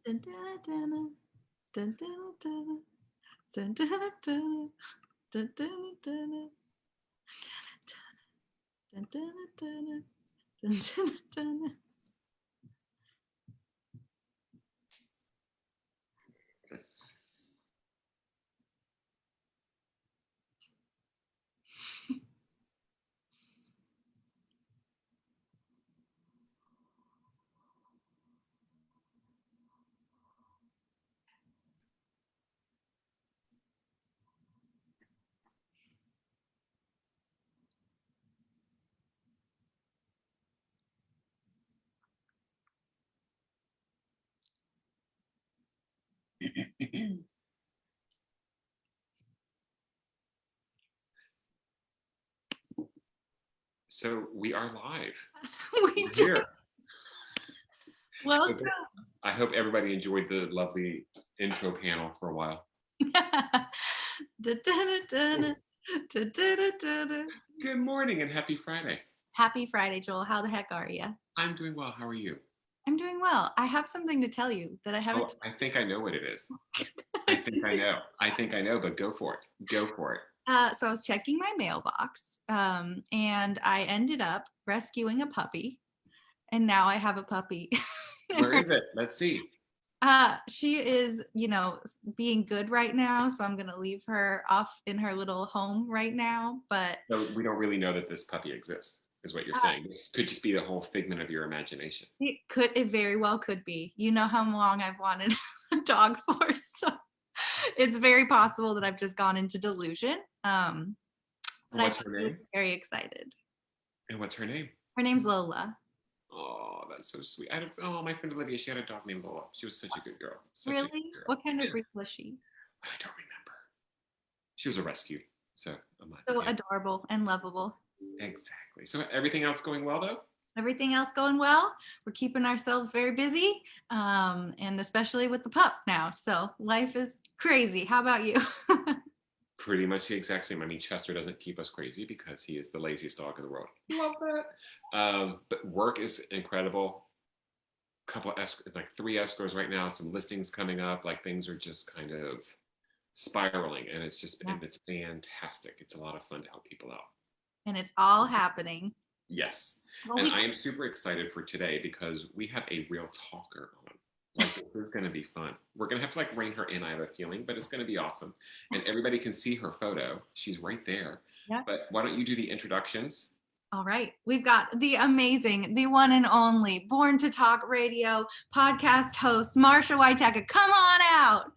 Dun, dun, dun, dun, dun, dun, dun, dun, dun, dun, dun, dun, dun, dun, dun, dun, dun, dun, dun. So we are live. We We're did. here. So Welcome. I hope everybody enjoyed the lovely intro panel for a while. Dun, dun, dun, dun, dun, dun, dun, dun. Good morning and happy Friday. Happy Friday, Joel. How the heck are you? I'm doing well. How are you? I'm doing well. I have something to tell you that I haven't. I think I know what it is. I think I know, but go for it. Go for it. So I was checking my mailbox, and I ended up rescuing a puppy, and now I have a puppy. Where is it? Let's see. She is, being good right now, so I'm gonna leave her off in her little home right now. But So we don't really know that this puppy exists, is what you're saying. This could just be the whole figment of your imagination. it very well could be. You know how long I've wanted a dog for, so it's very possible that I've just gone into delusion. But What's her name? Very excited. And what's her name? Her name's Lola. Oh, that's so sweet. My friend Olivia, she had a dog named Lola. She was such a good girl. Really? Good girl. What kind of breed was she? I don't remember. She was a rescue, so I'm not. So adorable and lovable. Exactly. So everything else going well, though? Everything else going well. We're keeping ourselves very busy, and especially with the pup now. So life is crazy. How about you? Pretty much the exact same. I mean, Chester doesn't keep us crazy because he is the laziest dog in the world. Love that. But work is incredible. Like 3 escrows right now. Some listings coming up. Like things are just kind of spiraling, and it's fantastic. It's a lot of fun to help people out. And it's all happening. Yes. Well, and I am super excited for today because we have a real talker on. Like, this is going to be fun. We're going to have to rein her in, I have a feeling, but it's going to be awesome. And everybody can see her photo. She's right there. Yeah. But why don't you do the introductions? All right. We've got the amazing, the one and only Born to Talk Radio podcast host, Marsha Wietecha. Come on out.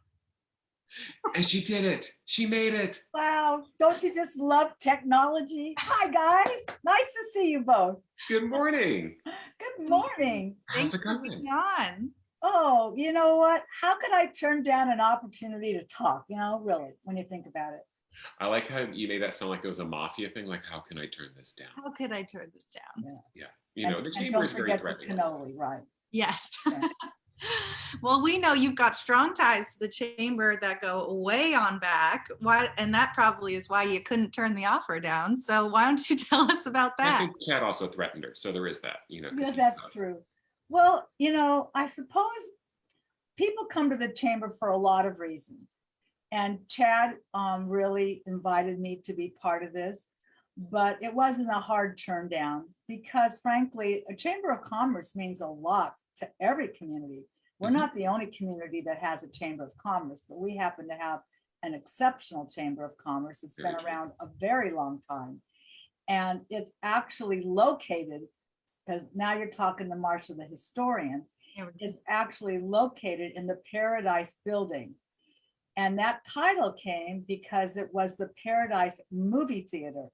And she did it. She made it. Wow. Don't you just love technology? Hi, guys. Nice to see you both. Good morning. Good morning. How's it going? On. Oh, you know what? How could I turn down an opportunity to talk? Really, when you think about it. I like how you made that sound like it was a mafia thing. Like, how can I turn this down? How could I turn this down? Yeah. The chamber is very threatening. Cannoli, right? Yes. Yeah. Well, we know you've got strong ties to the chamber that go way on back. And that probably is why you couldn't turn the offer down. So why don't you tell us about that? I think Chad also threatened her. So there is that, Yeah, that's true. Well, I suppose people come to the chamber for a lot of reasons. And Chad really invited me to be part of this, but it wasn't a hard turn down because frankly, a chamber of commerce means a lot to every community. We're not the only community that has a chamber of commerce, but we happen to have an exceptional chamber of commerce. It's been around a very long time. And it's actually located, because now you're talking to Marsha, the historian, is actually located in the Paradise building. And that title came because it was the Paradise movie theater.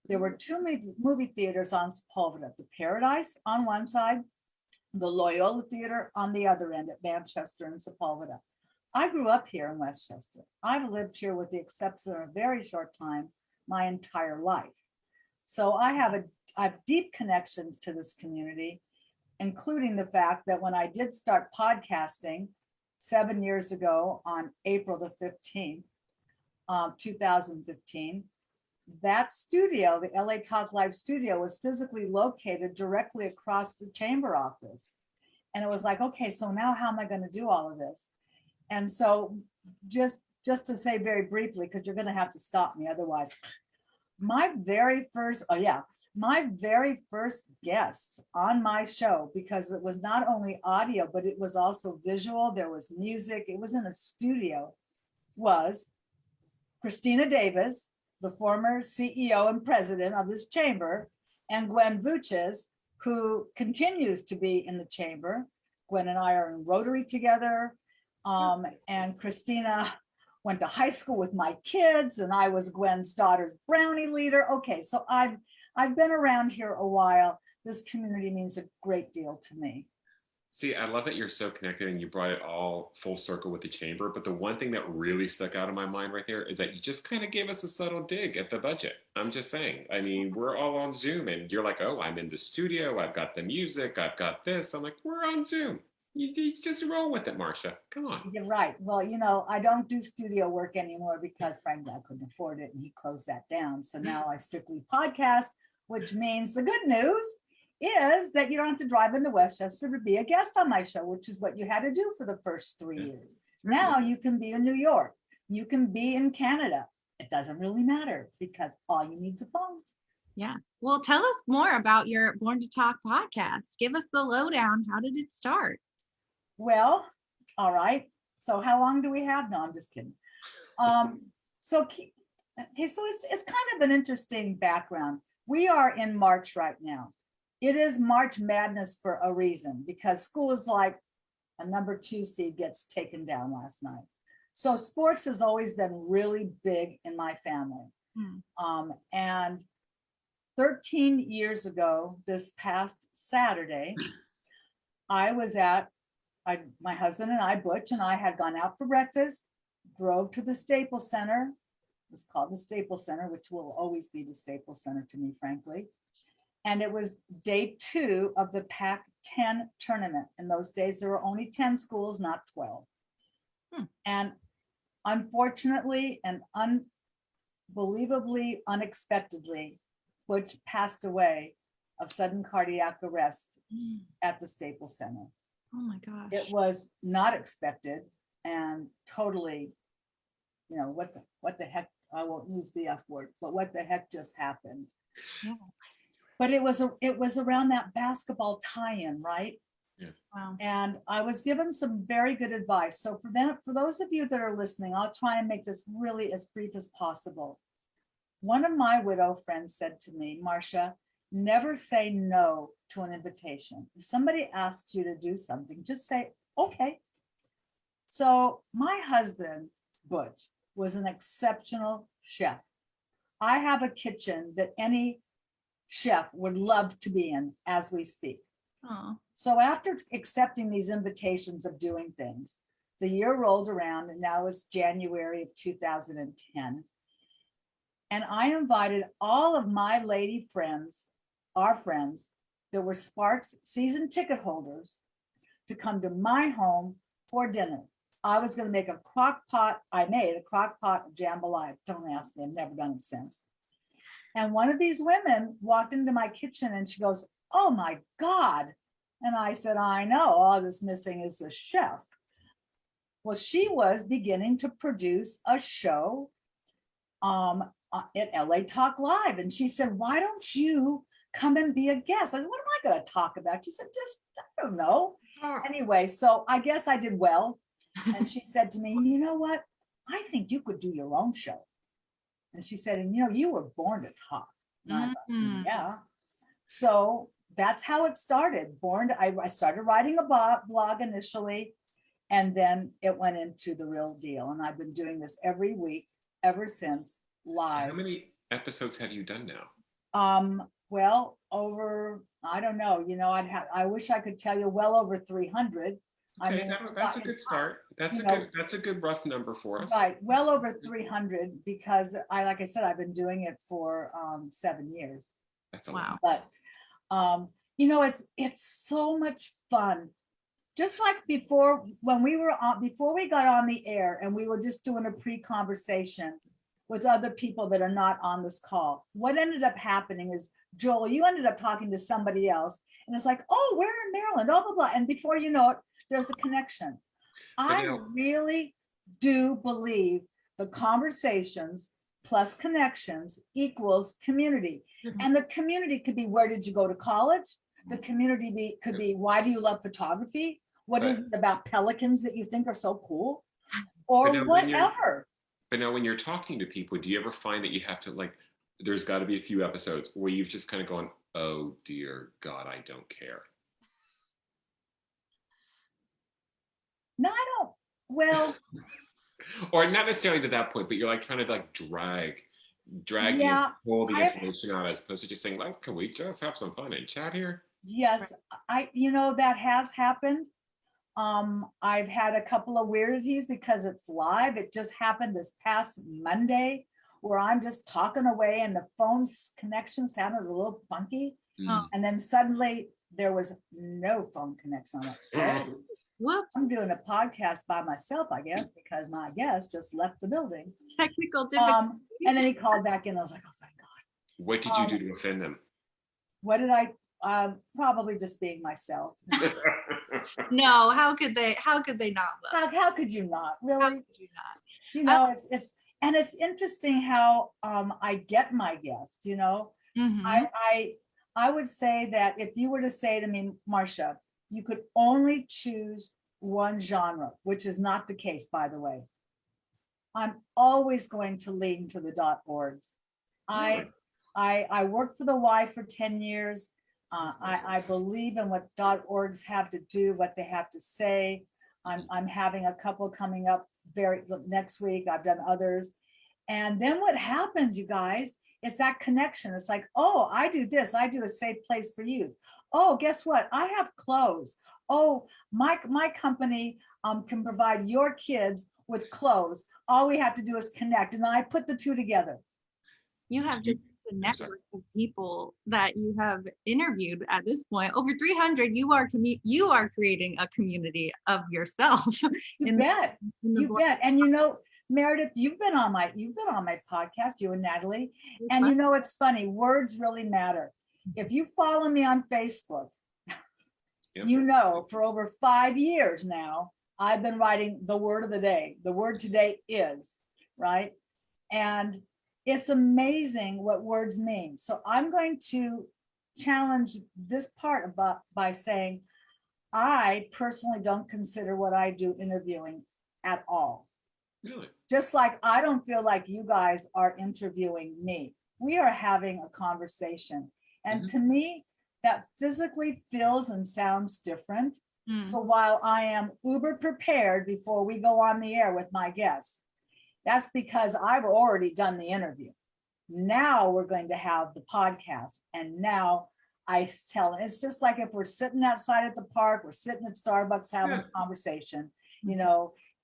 There were 2 movie theaters on Sepulveda, the Paradise on one side, the Loyola Theater on the other end at Manchester and Sepulveda. I grew up here in Westchester. I've lived here with the exception of a very short time, my entire life. So I have deep connections to this community, including the fact that when I did start podcasting 7 years ago on April the 15th, 2015, that studio, the LA Talk Live studio, was physically located directly across the chamber office. And it was like, okay, so now how am I going to do all of this? And so just to say very briefly, because you're going to have to stop me otherwise, my very first guest on my show, because it was not only audio, but it was also visual, there was music, it was in a studio, was Christina Davis, the former CEO and president of this chamber, and Gwen Vuches, who continues to be in the chamber. Gwen and I are in Rotary together. And Christina went to high school with my kids, and I was Gwen's daughter's brownie leader. Okay, so I've been around here a while. This community means a great deal to me. See, I love that you're so connected and you brought it all full circle with the chamber. But the one thing that really stuck out in my mind right there is that you just kind of gave us a subtle dig at the budget. I'm just saying. I mean, we're all on Zoom and you're like, oh, I'm in the studio. I've got the music. I've got this. I'm like, we're on Zoom. You just roll with it, Marsha. Come on. You're right. Well, you know, I don't do studio work anymore because frankly, I couldn't afford it and he closed that down. So now I strictly podcast, which means the good news is that you don't have to drive into Westchester to be a guest on my show, which is what you had to do for the first 3 years. Now you can be in New York. You can be in Canada. It doesn't really matter because all you need is a phone. Yeah. Well, tell us more about your Born to Talk podcast. Give us the lowdown. How did it start? Well, all right. So how long do we have? No, I'm just kidding. So it's kind of an interesting background. We are in March right now. It is March Madness for a reason, because school is like a number 2 seed gets taken down last night. So sports has always been really big in my family. And 13 years ago, this past Saturday, my husband and I, Butch and I, had gone out for breakfast, drove to the Staples Center. It's called the Staples Center, which will always be the Staples Center to me, frankly. And it was day 2 of the Pac-10 tournament. In those days, there were only 10 schools, not 12. And unfortunately and unbelievably, unexpectedly, Butch passed away of sudden cardiac arrest at the Staples Center. Oh my gosh. It was not expected and totally, you know, what the heck, I won't use the F word, but what the heck just happened? Yeah. But it was around that basketball tie-in, right? Yeah. Wow. And I was given some very good advice. So for those of you that are listening, I'll try and make this really as brief as possible. One of my widow friends said to me, Marsha, never say no to an invitation. If somebody asks you to do something, just say, okay. So my husband, Butch, was an exceptional chef. I have a kitchen that any chef would love to be in as we speak. Aww. So after accepting these invitations of doing things, the year rolled around and now it's January of 2010. And I invited all of my lady friends, our friends that were Sparks season ticket holders, to come to my home for dinner. I was going to make a crock pot. I made a crock pot of jambalaya. Don't ask me, I've never done it since. And one of these women walked into my kitchen and she goes, oh my God. And I said, I know, all that's missing is the chef. Well, she was beginning to produce a show at LA Talk Live. And she said, why don't you come and be a guest? I said, what am I going to talk about? She said, just, I don't know. Anyway, so I guess I did well. And she said to me, you know what? I think you could do your own show. And she said, and you know, you were born to talk. And I thought, yeah. So that's how it started. I started writing a blog initially, and then it went into the real deal. And I've been doing this every week ever since, live. So how many episodes have you done now? Well, over, I don't know, you know, I wish I could tell you well over 300. Okay, I mean, that's a good start. That's a good rough number for us. Right, well over 300, because like I said, I've been doing it for 7 years. That's a Wow. lot. But you know, it's so much fun. Just like before, when we were on, before we got on the air and we were just doing a pre-conversation, with other people that are not on this call. What ended up happening is, Joel, you ended up talking to somebody else, and it's like, oh, we're in Maryland, blah, blah, blah. And before you know it, there's a connection. I really do believe the conversations plus connections equals community. And the community could be, where did you go to college? The community could be, why do you love photography? What is it about pelicans that you think are so cool? Or whatever. But now when you're talking to people, do you ever find that you have to, like, there's got to be a few episodes where you've just kind of gone, oh dear God, I don't care. No, I don't. Well, or not necessarily to that point, but you're like trying to like drag you, pull the information out, as opposed to just saying, like, can we just have some fun and chat here? Yes, that has happened. I've had a couple of weirdies because it's live. It just happened this past Monday where I'm just talking away and the phone's connection sounded a little funky. And then suddenly there was no phone connection on it. Whoops. I'm doing a podcast by myself, I guess, because my guest just left the building. Technical difficulties. And then he called back in. I was like, oh, thank God. What did you do to offend them? What did I? Probably just being myself. No, how could they not love? How could you not? Really? How could you not? It's interesting how I get my guests, I would say that if you were to say to me, Marsha, you could only choose one genre, which is not the case, by the way. I'm always going to lean to the .orgs. I worked for the Y for 10 years. I believe in what .orgs have to do, what they have to say. I'm having a couple coming up next week. I've done others. And then what happens, you guys, it's that connection. It's like, oh, I do this. I do a safe place for you. Oh, guess what? I have clothes. Oh, my company can provide your kids with clothes. All we have to do is connect. And I put the two together. You have just a network of people that you have interviewed at this point. Over 300, you are creating a community of yourself. You bet. And Meredith, you've been on my podcast, you and Natalie. And it's funny, words really matter. If you follow me on Facebook, for over 5 years now, I've been writing the word of the day. The word today is, right? And it's amazing what words mean. So I'm going to challenge this part by saying, I personally don't consider what I do interviewing at all. Really? Just like I don't feel like you guys are interviewing me. We are having a conversation. And to me, that physically feels and sounds different. So while I am uber prepared before we go on the air with my guests, that's because I've already done the interview. Now we're going to have the podcast. And now it's just like if we're sitting outside at the park, we're sitting at Starbucks having a conversation,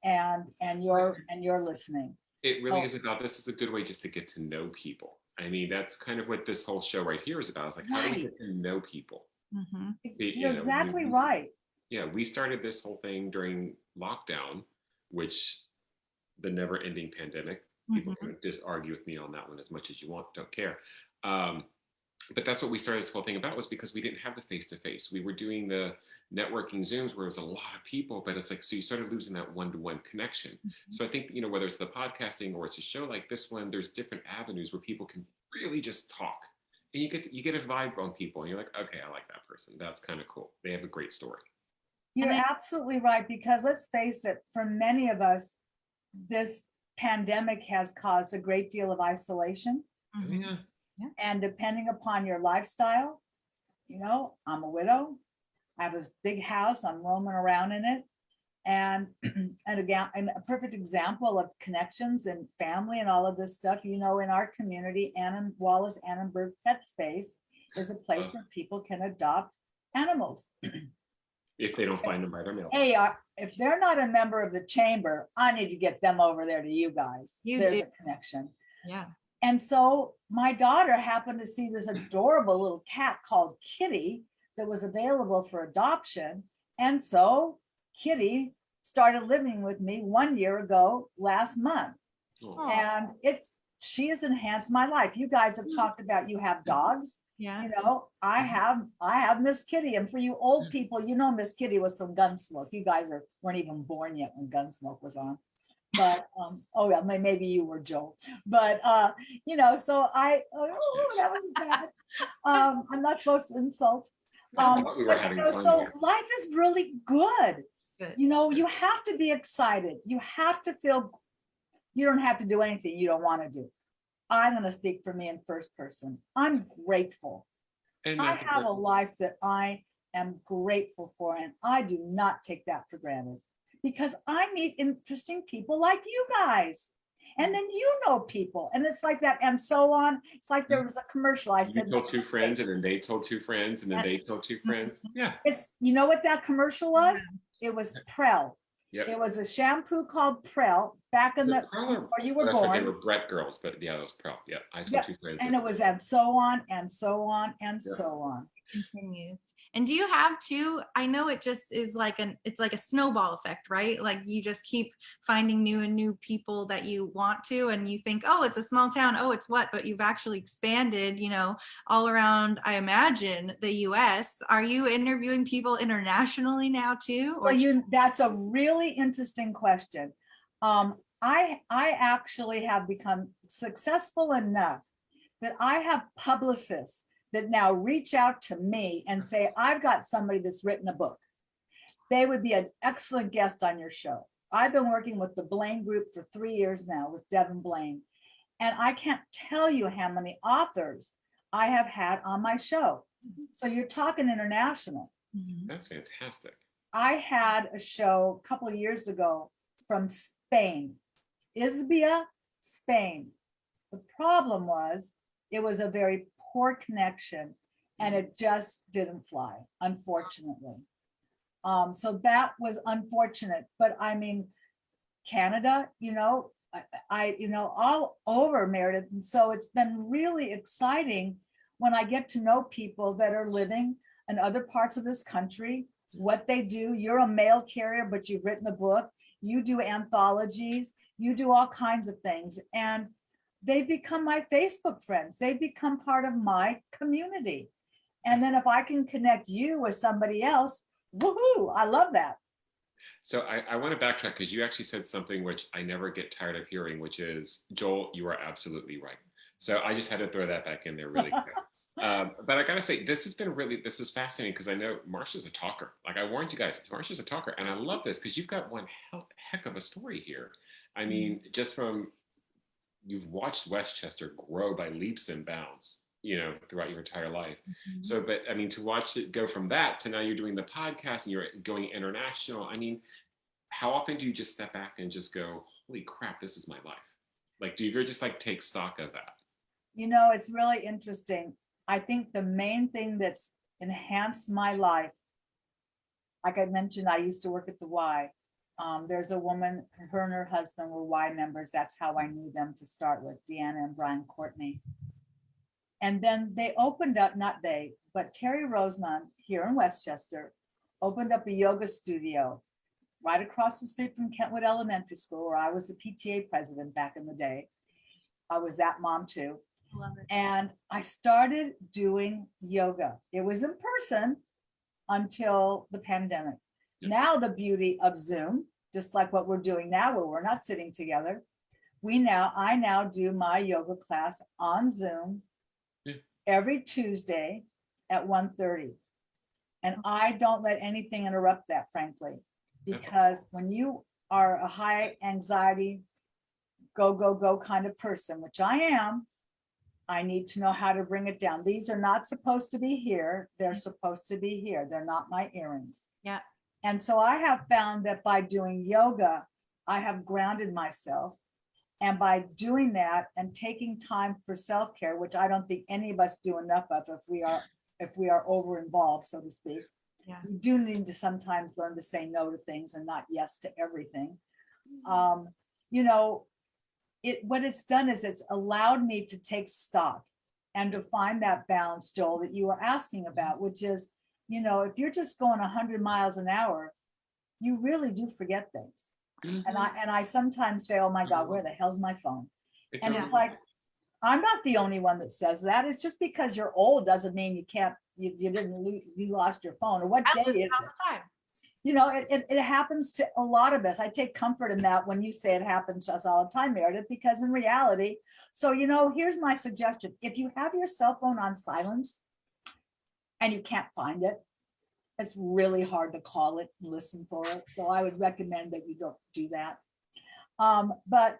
and you're listening. It really is about, this is a good way just to get to know people. I mean, that's kind of what this whole show right here is about. It's like, how do we get to know people? You're exactly right. Yeah, we started this whole thing during lockdown, which the never-ending pandemic. People can just argue with me on that one as much as you want, don't care. But that's what we started this whole thing about, was because we didn't have the face-to-face. We were doing the networking Zooms where it was a lot of people, but it's like, so you started losing that one-to-one connection. So I think, whether it's the podcasting or it's a show like this one, there's different avenues where people can really just talk. And you get a vibe on people, and you're like, okay, I like that person. That's kind of cool. They have a great story. You're absolutely right, because let's face it, for many of us, this pandemic has caused a great deal of isolation. And depending upon your lifestyle, I'm a widow. I have this big house. I'm roaming around in it. And again, a perfect example of connections and family and all of this stuff, in our community, Wallace Annenberg Pet Space is a place where people can adopt animals. If they don't find them by their mail. Hey, if they're not a member of the chamber, I need to get them over there to you guys. There's a connection. Yeah. And so my daughter happened to see this adorable little cat called Kitty that was available for adoption. And so Kitty started living with me 1 year ago last month. And it's she has enhanced my life. You guys have talked about, you have dogs. Yeah. You know, I have Miss Kitty, and for you old people, you know, Miss Kitty was from Gunsmoke. You guys weren't even born yet when Gunsmoke was on. But oh yeah, maybe you were, Joel. But you know, so that was bad. I'm not supposed to insult. I thought we were But, having you know, fun so here. life is really good. Good. You know, you have to be excited. You have to feel, you don't have to do anything you don't want to do. I'm going to speak for me in first person. I'm grateful. And I think have a that's- life that I am grateful for, and I do not take that for granted because I meet interesting people like you guys. And then you know people, and it's like that, and so on. It's like there was a commercial. I you said, told two friends, and then they told two friends, and then they told two friends. Yeah. it's, you know what that commercial was? It was Prel. Yep. It was a shampoo called Prel back in the, before you were That's what they born. were, Brett girls, but yeah, that was Pro. Yeah, I told Yep. two friends. And it was, and so on, and so on, and Yeah. so on. Continues. And do you have to, I know it just is like it's like a snowball effect, right? Like you just keep finding new and new people that you want to, and you think, oh, it's a small town, oh, it's what, but you've actually expanded, you know, all around, I imagine, the US. Are you interviewing people internationally now too? Or Well, that's a really interesting question. I actually have become successful enough that I have publicists that now reach out to me and say, I've got somebody that's written a book. They would be an excellent guest on your show. I've been working with the Blaine Group for 3 years now with Devin Blaine. And I can't tell you how many authors I have had on my show. So you're talking international. That's fantastic. I had a show a couple of years ago from Spain, Isbia, Spain. The problem was it was a very poor connection and it just didn't fly, unfortunately. So that was unfortunate, but I mean, Canada, you know, you know, all over, Meredith. And so it's been really exciting when I get to know people that are living in other parts of this country, what they do. You're a mail carrier, but you've written a book. You do anthologies. You do all kinds of things. And they become my Facebook friends. They become part of my community. And then if I can connect you with somebody else, woohoo, I love that. So I want to backtrack because you actually said something which I never get tired of hearing, which is, Joel, you are absolutely right. So I just had to throw that back in there really quick. But I gotta say, this is fascinating because I know Marsha's a talker. Like I warned you guys, Marsha's a talker. And I love this because you've got one heck of a story here. I mean, just from, you've watched Westchester grow by leaps and bounds, you know, throughout your entire life. So, but I mean, to watch it go from that to now you're doing the podcast and you're going international. I mean, how often do you just step back and just go, holy crap, this is my life? Like, do you ever just like take stock of that? You know, it's really interesting. I think the main thing that's enhanced my life, like I mentioned, I used to work at the Y. There's a woman, her and her husband were Y members. That's how I knew them to start with, Deanna and Brian Courtney. And then they opened up, not they, but Terry Roseman here in Westchester opened up a yoga studio right across the street from Kentwood Elementary School, where I was the PTA president back in the day. I was that mom too. Love it. And I started doing yoga. It was in person until the pandemic. Yeah. Now the beauty of Zoom, just like what we're doing now, where we're not sitting together. I now do my yoga class on Zoom every Tuesday at 1:30. And I don't let anything interrupt that, frankly, because when you are a high anxiety, go kind of person, which I am, I need to know how to bring it down. These are not supposed to be here. They're supposed to be here. They're not my earrings. Yeah. And so I have found that by doing yoga, I have grounded myself. And by doing that and taking time for self-care, which I don't think any of us do enough of if we are over involved, so to speak. Yeah. We do need to sometimes learn to say no to things and not yes to everything. You know, what it's done is it's allowed me to take stock and to find that balance, Joel, that you were asking about, which is, you know, if you're just going 100 miles an hour, you really do forget things. And I sometimes say, oh my God, where the hell's my phone? It's like, I'm not the only one that says that. It's just because you're old doesn't mean you can't, you didn't lose, you lost your phone, or what I day listen is all it? the time. You know, it happens to a lot of us. I take comfort in that when you say it happens to us all the time, Meredith, because in reality, so, you know, here's my suggestion. If you have your cell phone on silence and you can't find it, it's really hard to call it and listen for it. So I would recommend that you don't do that. But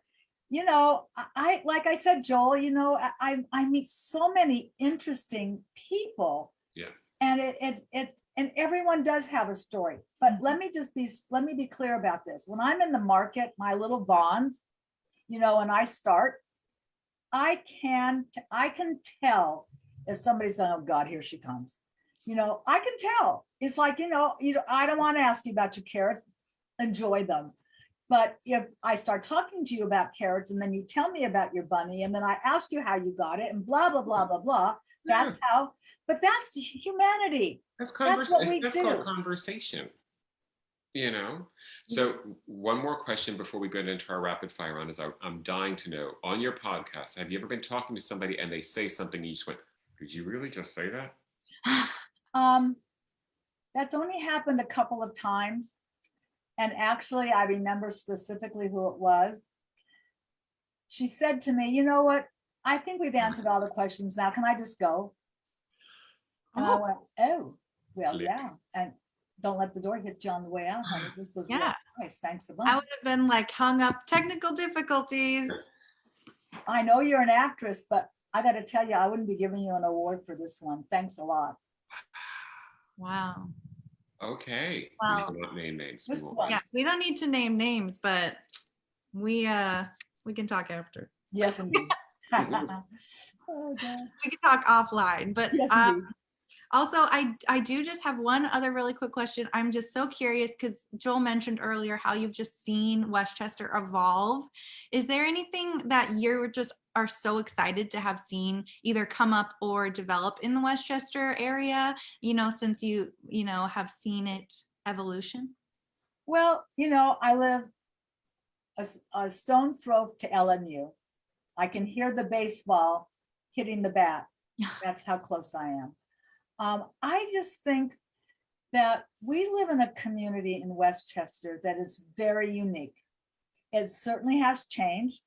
you know, I like I said, Joel, you know, I meet so many interesting people. Yeah. And and everyone does have a story. But let me be clear about this. When I'm in the market, my little bond, you know, and I start, I can tell if somebody's going, oh God, here she comes. You know, I can tell. It's like, you know, I don't want to ask you about your carrots. Enjoy them. But if I start talking to you about carrots and then you tell me about your bunny and then I ask you how you got it and blah, blah, blah, blah, blah, that's how, but that's humanity. That's what we that's do. called conversation. You know? So one more question before we get into our rapid fire round is I'm dying to know, on your podcast, have you ever been talking to somebody and they say something and you just went, did you really just say that? That's only happened a couple of times. And actually, I remember specifically who it was. She said to me, you know what? I think we've answered all the questions now. Can I just go? And I went, oh, well, Click. yeah. And don't let the door hit you on the way out, honey. This was really Yeah. nice. Thanks a I bunch. would have been like hung up, technical difficulties. I know you're an actress, but I got to tell you, I wouldn't be giving you an award for this one. Thanks a lot. Wow. Okay. Wow. We will not name names. Just We won't. one. Yeah, we don't need to name names, but we can talk after. Yes, indeed. Oh, God. We can talk offline. But Yes, indeed. also, I do just have one other really quick question. I'm just so curious because Joel mentioned earlier how you've just seen Westchester evolve. Is there anything that you're just are so excited to have seen either come up or develop in the Westchester area, you know, since you know, have seen it evolution? Well, you know, I live a stone throw to LMU. I can hear the baseball hitting the bat. That's how close I am. I just think that we live in a community in Westchester that is very unique. It certainly has changed.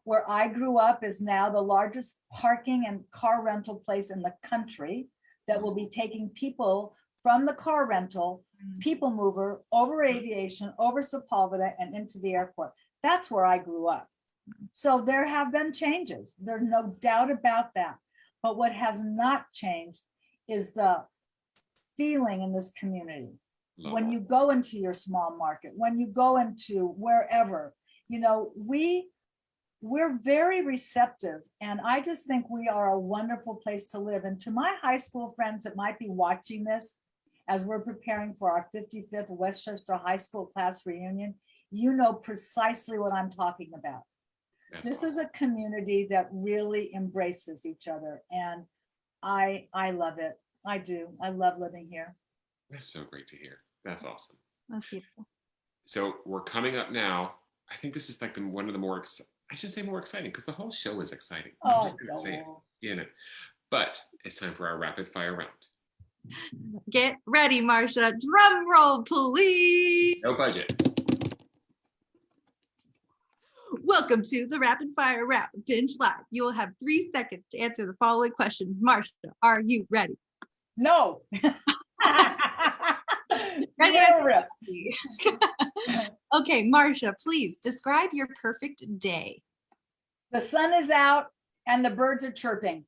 Where I grew up is now the largest parking and car rental place in the country that will be taking people from the car rental, people mover, over aviation, over Sepulveda and into the airport. That's where I grew up. So there have been changes. There's no doubt about that. But what has not changed is the feeling in this community. When you go into your small market, when you go into wherever, you know, we're very receptive. And I just think we are a wonderful place to live. And to my high school friends that might be watching this, as we're preparing for our 55th Westchester High School class reunion, you know precisely what I'm talking about. This is a community that really embraces each other. And I love it. I do. I love living here. That's so great to hear. That's awesome. That's beautiful. So we're coming up now. I think this is like one of the more, I should say more exciting because the whole show is exciting. I'm just gonna say it, you know. But it's time for our rapid fire round. Get ready, Marsha. Drum roll, please. No budget. Welcome to the rapid fire round of Binge Live. You will have 3 seconds to answer the following questions. Marsha, are you ready? No. Ready? Rip. Okay, Marsha, please describe your perfect day. The sun is out and the birds are chirping.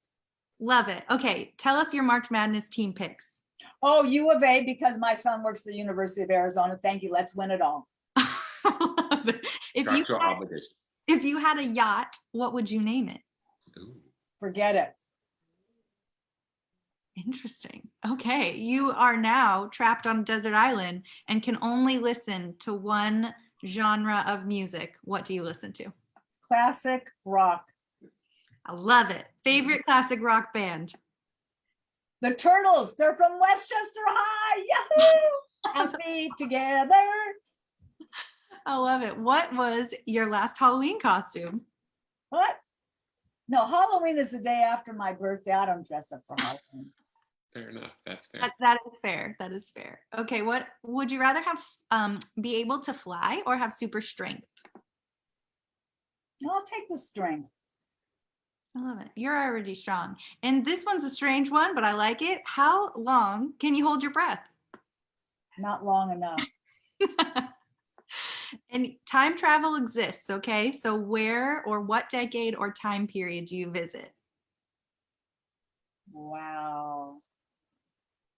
Love it. Okay, tell us your March Madness team picks. Oh, U of A, because my son works for the University of Arizona. Thank you. Let's win it all. Love it. If you had a yacht, what would you name it? Ooh. Forget it. Interesting. Okay, you are now trapped on a desert island and can only listen to one genre of music. What do you listen to? Classic rock. I love it. Favorite classic rock band? The Turtles. They're from Westchester High. Yahoo! Happy together. I love it. What was your last Halloween costume? What? No, Halloween is the day after my birthday. I don't dress up for Halloween. Fair enough. That's fair. That is fair. That is fair. Okay, what would you rather have be able to fly or have super strength? No, I'll take the strength. I love it. You're already strong. And this one's a strange one, but I like it. How long can you hold your breath? Not long enough. And time travel exists, okay? So where or what decade or time period do you visit? Wow.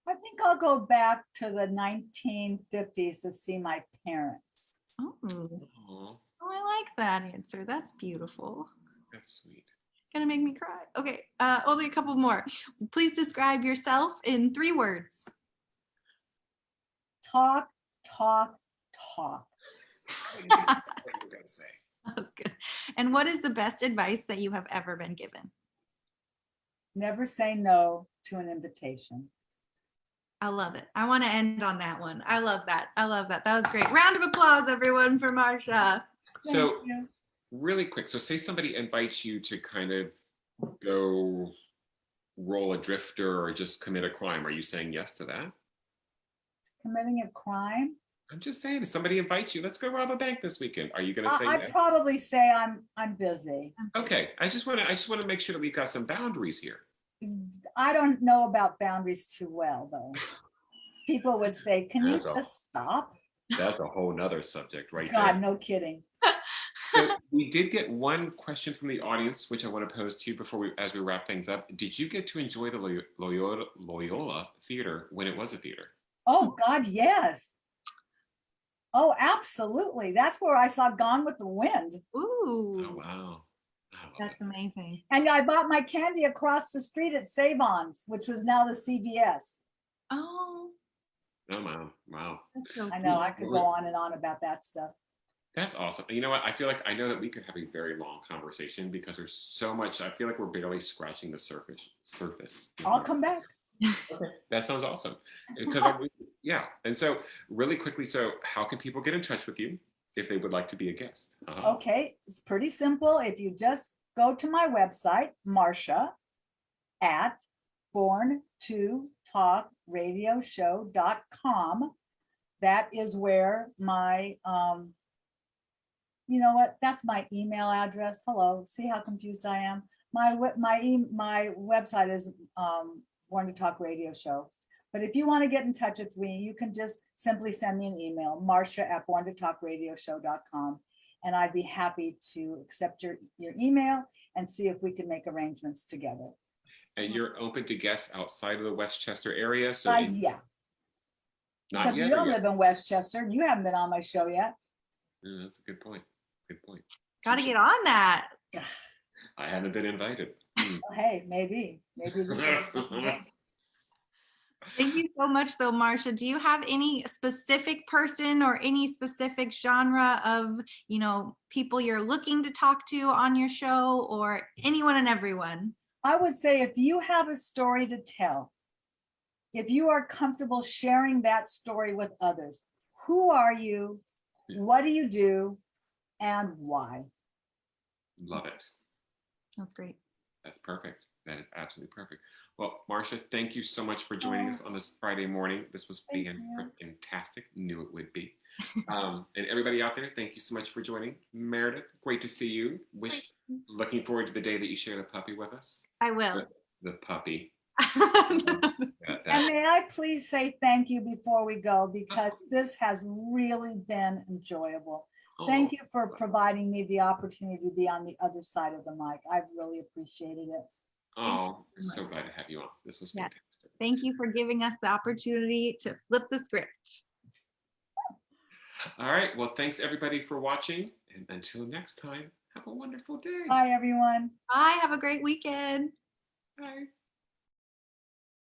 I think I'll go back to the 1950s to see my parents. Oh, Aw, I like that answer. That's beautiful. that's sweet. Gonna make me cry. Okay, only a couple more. Please describe yourself in 3 words. Talk, talk, talk. What you were gonna say? That was good. And what is the best advice that you have ever been given? Never say no to an invitation. I love it. I want to end on that one. I love that. I love that. That was great. Round of applause, everyone, for Marsha. So Thank you. really quick. So say somebody invites you to kind of go roll a drifter or just commit a crime. Are you saying yes to that? Committing a crime? I'm just saying, if somebody invites you, let's go rob a bank this weekend. Are you going to say I'd yes? probably say I'm busy. Okay. I just want to make sure that we've got some boundaries here. I don't know about boundaries too well, though. People would say, can you That's all. just stop? That's a whole nother subject right God, there. no kidding. So we did get one question from the audience, which I want to pose to you as we wrap things up. Did you get to enjoy the Loyola Theater when it was a theater? Oh, God, yes. Oh, absolutely. That's where I saw Gone with the Wind. Ooh, Oh, wow. I love that's it. amazing. And I bought my candy across the street at Save-On's, which was now the CVS. Oh, Oh, wow. Wow. that's so I know, cute. I could go on and on about that stuff. That's awesome. You know what? I know that we could have a very long conversation because there's so much. I feel like we're barely scratching the surface. I'll come back. Okay, that sounds awesome. Because yeah. And so really quickly, so how can people get in touch with you if they would like to be a guest? Okay, it's pretty simple. If you just go to my website, Marsha at born2talkradioshow.com. That is where my you know what? That's my email address. Hello, see how confused I am? My website is Born to Talk Radio Show. But if you want to get in touch with me, you can just simply send me an email, Marsha at born2talkradioshow.com, and I'd be happy to accept your email and see if we can make arrangements together. And you're open to guests outside of the Westchester area. So Yeah, not because yet. you don't live in Westchester and you haven't been on my show yet. Yeah, that's a good point. Good point. Got to get on that. I haven't been invited. Well, hey, maybe this is Thank you so much, though, Marsha. Do you have any specific person or any specific genre of, people you're looking to talk to on your show, or anyone and everyone? I would say if you have a story to tell, if you are comfortable sharing that story with others, who are you? What do you do? And why? Love it. That's great. That's perfect. That is absolutely perfect. Well, Marsha, thank you so much for joining us on this Friday morning. This was fantastic. Knew it would be. And everybody out there, thank you so much for joining. Meredith, great to see you. Looking forward to the day that you share the puppy with us. I will. The puppy. And may I please say thank you before we go, because this has really been enjoyable. Thank you for providing me the opportunity to be on the other side of the mic. I've really appreciated it. Oh, I'm so glad to have you on. This was fantastic. Thank you for giving us the opportunity to flip the script. All right. Well, thanks everybody for watching. And until next time, have a wonderful day. Bye, everyone. Bye. Have a great weekend. Bye.